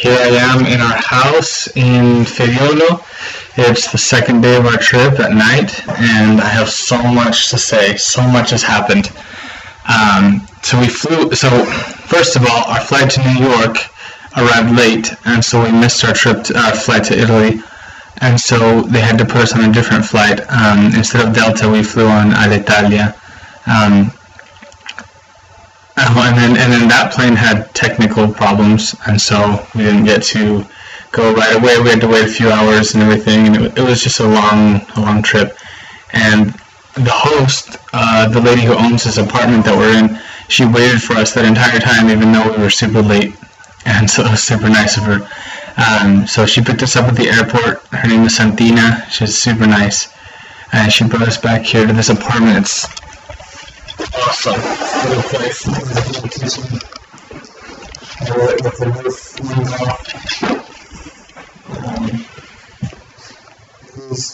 Here I am in our house in Feriolo. It's the second day of our trip at night, and I have so much to say. So much has happened. So first of all, our flight to New York arrived late, and so we missed our flight to Italy. And so they had to put us on a different flight. Instead of Delta, we flew on Italia. And then that plane had technical problems, and so we didn't get to go right away. We had to wait a few hours and everything, and it was just a long trip. And the host, the lady who owns this apartment that we're in, she waited for us that entire time, even though we were super late, and so it was super nice of her. So she picked us up at the airport. Her name is Santina. She's super nice, and she brought us back here to this apartment. It's awesome little place. With the roof leaning off. Here's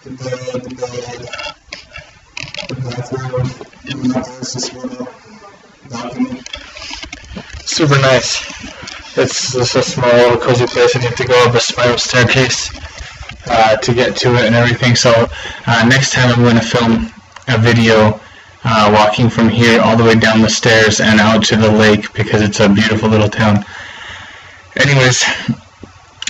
the bed, the bathroom, and there's this little balcony. Super nice. It's just a small little cozy place, and you have to go up a spiral staircase to get to it and everything. So next time I'm going to film a video walking from here all the way down the stairs and out to the lake, because it's a beautiful little town. Anyways,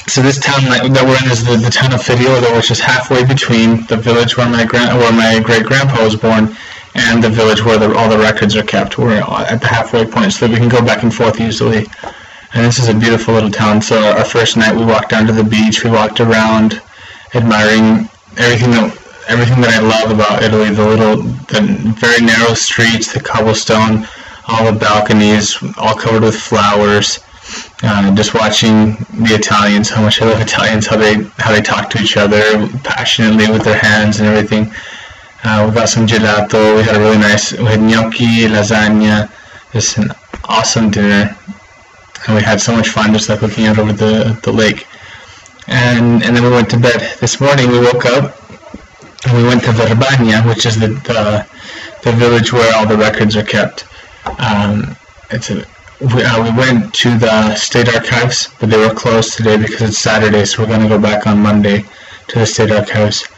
so this town that we're in is the town of Feriolo, which is halfway between the village where my great-grandpa was born and the village where all the records are kept. We're at the halfway point, so that we can go back and forth easily. And this is a beautiful little town. So our first night we walked down to the beach, we walked around admiring everything that I love about Italy, the very narrow streets, the cobblestone, all the balconies, all covered with flowers. Just watching the Italians, how much I love Italians, how they talk to each other passionately with their hands and everything. We got some gelato. We had gnocchi, lasagna. Just an awesome dinner, and we had so much fun just like looking out over the lake. And then we went to bed. This morning we woke up and we went to Verbania, which is the village where all the records are kept. We went to the state archives, but they were closed today because it's Saturday, so we're going to go back on Monday to the state archives.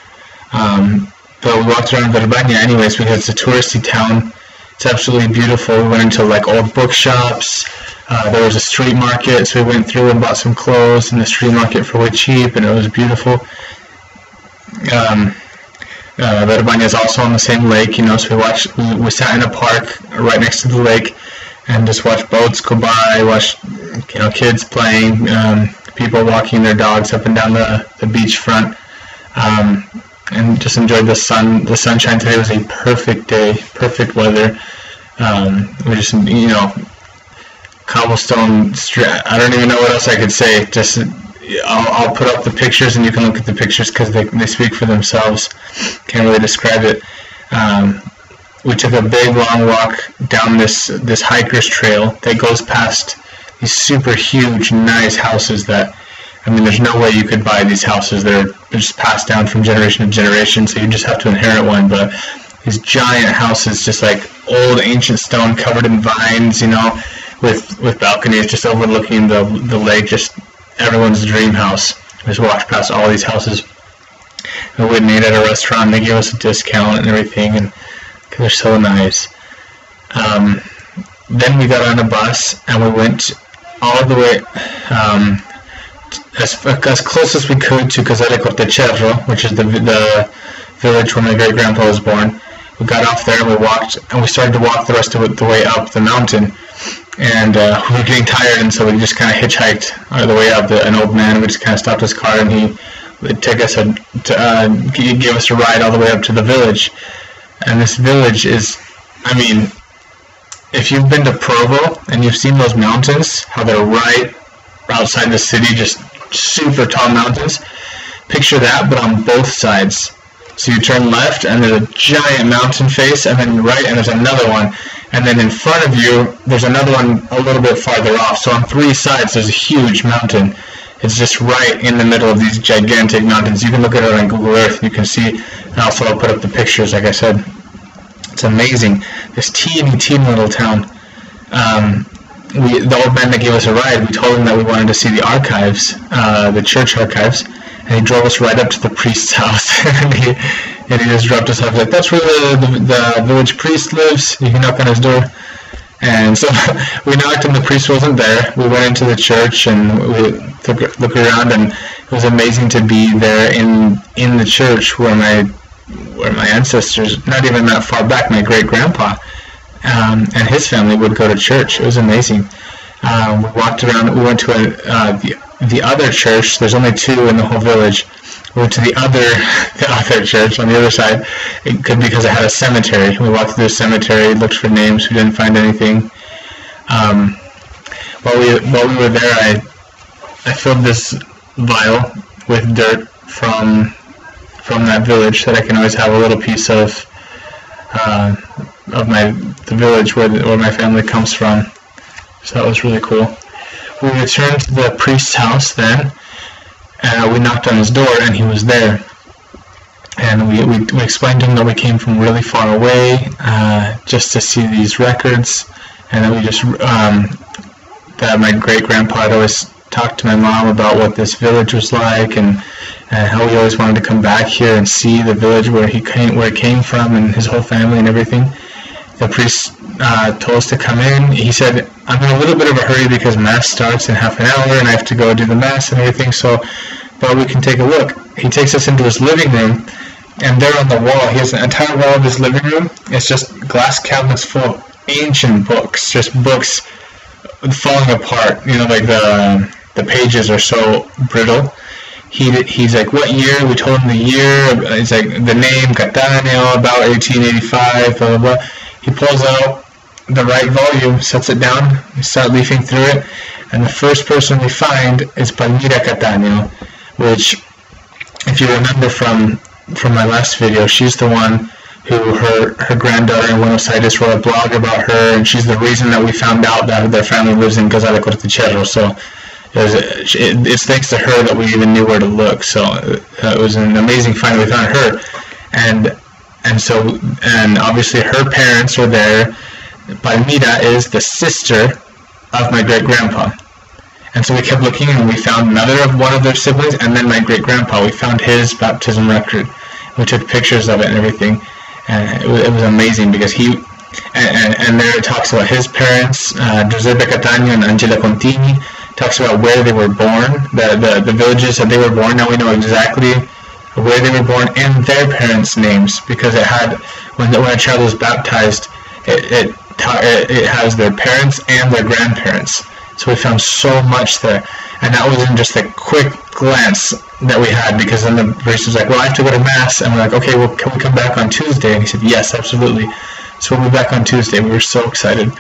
But we walked around Verbania anyways because it's a touristy town. It's absolutely beautiful. We went into like old bookshops. There was a street market, so we went through and bought some clothes in the street market for way cheap, and it was beautiful. Verbania is also on the same lake, so we sat in a park right next to the lake and just watched boats go by, watched kids playing, people walking their dogs up and down the beachfront, and just enjoyed the sunshine. Today was a perfect day, perfect weather. We just cobblestone street. I don't even know what else I could say. Just I'll put up the pictures and you can look at the pictures because they speak for themselves. Can't really describe it. We took a big long walk down this hiker's trail that goes past these super huge nice houses that, there's no way you could buy these houses. They're just passed down from generation to generation, so you just have to inherit one. But these giant houses, just like old ancient stone covered in vines, with balconies just overlooking the lake, just everyone's dream house. We just walked past all these houses. We went and ate at a restaurant. They gave us a discount and everything, and because they're so nice. Then we got on a bus and we went all the way as close as we could to Casale Cortecerro, which is the village where my great grandpa was born. We got off there and we started to walk the rest of the way up the mountain. And we were getting tired, and so we just kind of hitchhiked all the way up. An old man, we just kind of stopped his car, and he gave us a ride all the way up to the village. And this village is, if you've been to Provo and you've seen those mountains, how they're right outside the city, just super tall mountains, picture that, but on both sides. So you turn left, and there's a giant mountain face, and then right, and there's another one. And then in front of you, there's another one a little bit farther off. So on three sides, there's a huge mountain. It's just right in the middle of these gigantic mountains. You can look at it on Google Earth. You can see, and also I'll put up the pictures, like I said. It's amazing. This teeny little town. the old man that gave us a ride, we told him that we wanted to see the archives, the church archives, and he drove us right up to the priest's house. and he just dropped us off like, that's where the village priest lives. You can knock on his door. And so we knocked, and the priest wasn't there. We went into the church and we took a look around, and it was amazing to be there in the church where my ancestors, not even that far back, my great-grandpa and his family would go to church. It was amazing. We walked around. We went to the other church. There's only two in the whole village. We went to the other church on the other side, because it had a cemetery. We walked through the cemetery, looked for names. We didn't find anything. While we were there, I filled this vial with dirt from that village, that I can always have a little piece of the village where my family comes from. So that was really cool. We returned to the priest's house then. We knocked on his door, and he was there. And we explained to him that we came from really far away just to see these records, and that my great-grandpa had always talked to my mom about what this village was like, and how he always wanted to come back here and see the village where he came from, and his whole family and everything. The priest told us to come in. He said, I'm in a little bit of a hurry because Mass starts in half an hour, and I have to go do the Mass and everything, but we can take a look. He takes us into his living room, and there on the wall, he has an entire wall of his living room. It's just glass cabinets full of ancient books, just books falling apart. Like the pages are so brittle. He's like, what year? We told him the year. He's like, the name, Catania, about 1885, blah, blah, blah. He pulls out the right volume, sets it down, we start leafing through it, and the first person we find is Palmira Catania, which, if you remember from my last video, she's the one who her granddaughter in Buenos Aires wrote a blog about her, and she's the reason that we found out that their family lives in Casa de Cortichero. So it's thanks to her that we even knew where to look. So it was an amazing find. We found her, and obviously her parents are there. Palmira is the sister of my great-grandpa. And so we kept looking, and we found one of their siblings, and then my great-grandpa. We found his baptism record. We took pictures of it and everything. And it was amazing, because and there it talks about his parents, Giuseppe Catania and Angela Contini. Talks about where they were born, the villages that they were born. Now we know exactly where they were born and their parents' names, because it had, when a child was baptized, it has their parents and their grandparents. So we found so much there, and that wasn't just a quick glance that we had, because then the priest was like, well, I have to go to Mass, and we're like, okay, well, can we come back on Tuesday? And he said, yes, absolutely. So we'll be back on Tuesday. We were so excited.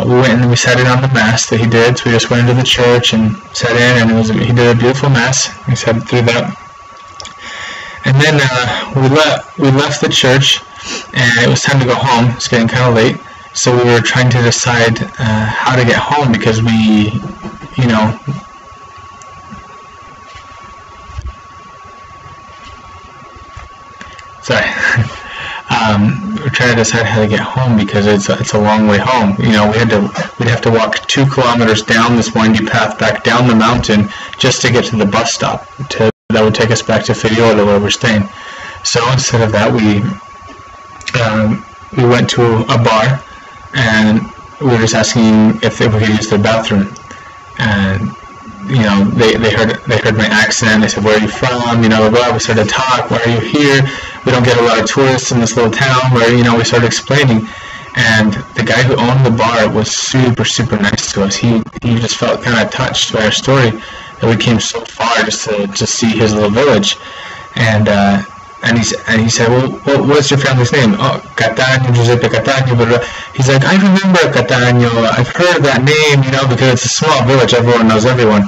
We went and we sat in on the Mass that he did, so we just went into the church and sat in, and he did a beautiful Mass. We sat through that. And then we left the church, and it was time to go home. It's getting kind of late, so we were trying to decide how to get home, because we we're trying to decide how to get home, because it's a long way home. We'd have to walk 2 kilometers down this windy path back down the mountain just to get to the bus stop that would take us back to Fiorito, where we're staying. So instead of that, we went to a bar, and we were just asking if we could use their bathroom. And they heard my accent. They said, where are you from? We started to talk. Why are you here? We don't get a lot of tourists in this little town. Where we started explaining, and the guy who owned the bar was super, super nice to us. He just felt kind of touched by our story, that we came so far just to see his little village. And he said, well, what's your family's name? Oh, Catania, Giuseppe Catania. But he's like, I remember Catania. I've heard that name, because it's a small village. Everyone knows everyone.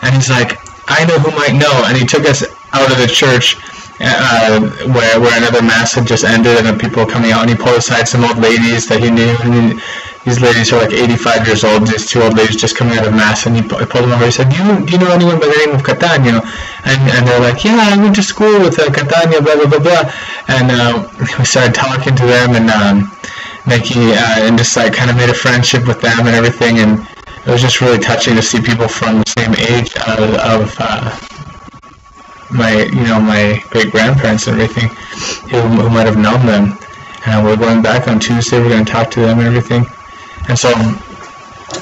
And he's like, I know who might know. And he took us out of the church where another Mass had just ended, and the people were coming out, and he pulled aside some old ladies that he knew. And these ladies are like 85 years old. These 2 old ladies just coming out of Mass, and he pulled them over. He said, do you know anyone by the name of Catania? And they're like, yeah, I went to school with Catania, blah, blah, blah, blah. And we started talking to them, and Nikki, and just like kind of made a friendship with them and everything, and it was just really touching to see people from the same age of my great grandparents and everything who might have known them. And we're going back on Tuesday. We're going to talk to them and everything. And so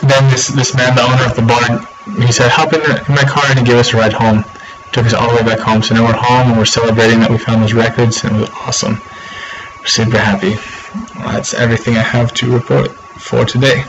then this man, the owner of the bar, he said, hop in my car and he gave us a ride home. Took us all the way back home. So now we're home and we're celebrating that we found those records, and it was awesome. We're super happy. Well, that's everything I have to report for today.